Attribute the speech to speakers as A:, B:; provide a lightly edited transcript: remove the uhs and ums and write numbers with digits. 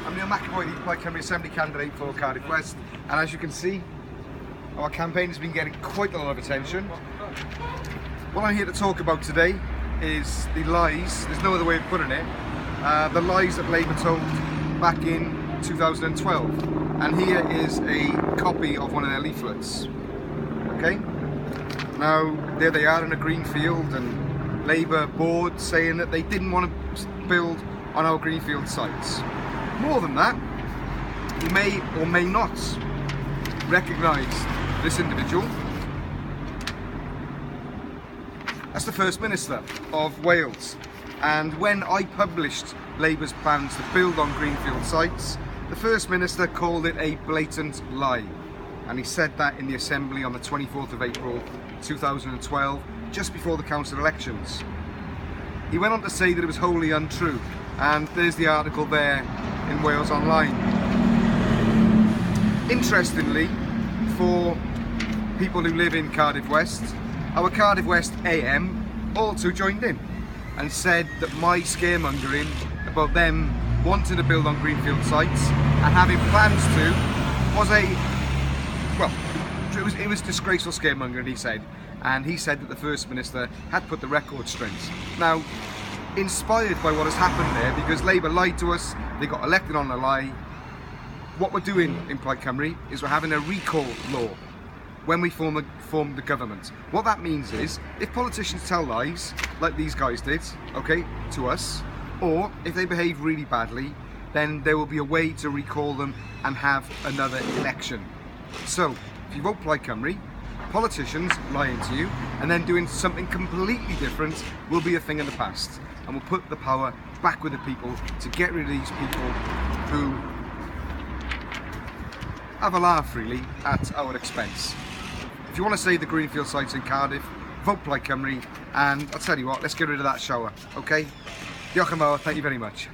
A: I'm McEvoy, the Plaid Assembly candidate for Cardiff West, and as you can see, our campaign has been getting quite a lot of attention. What I'm here to talk about today is the lies, there's no other way of putting it, the lies that Labour told back in 2012. And here is a copy of one of their leaflets. Okay? Now, there they are in a green field, and Labour board saying that they didn't want to build on our greenfield sites. More than that, you may or may not recognise this individual as the First Minister of Wales. And when I published Labour's plans to build on greenfield sites, the First Minister called it a blatant lie. And he said that in the Assembly on the 24th of April 2012, just before the council elections. He went on to say that it was wholly untrue, and there's the article there in Wales Online. Interestingly, for people who live in Cardiff West, our Cardiff West AM also joined in and said that my scaremongering about them wanting to build on greenfield sites and having plans to was it was disgraceful scaremongering, he said. And he said that the First Minister had put the record straight. Now, inspired by what has happened there, because Labour lied to us, they got elected on a lie, what we're doing in Plaid Cymru is we're having a recall law when we form the government. What that means is, if politicians tell lies, like these guys did, okay, to us, or if they behave really badly, then there will be a way to recall them and have another election. So, if you vote Plaid Cymru, politicians lying to you and then doing something completely different will be a thing of the past, and we'll put the power back with the people to get rid of these people who have a laugh really at our expense. If you want to save the greenfield sites in Cardiff, vote Plaid Cymru, and I'll tell you what, let's get rid of that shower, okay? Diolch yn fawr, thank you very much.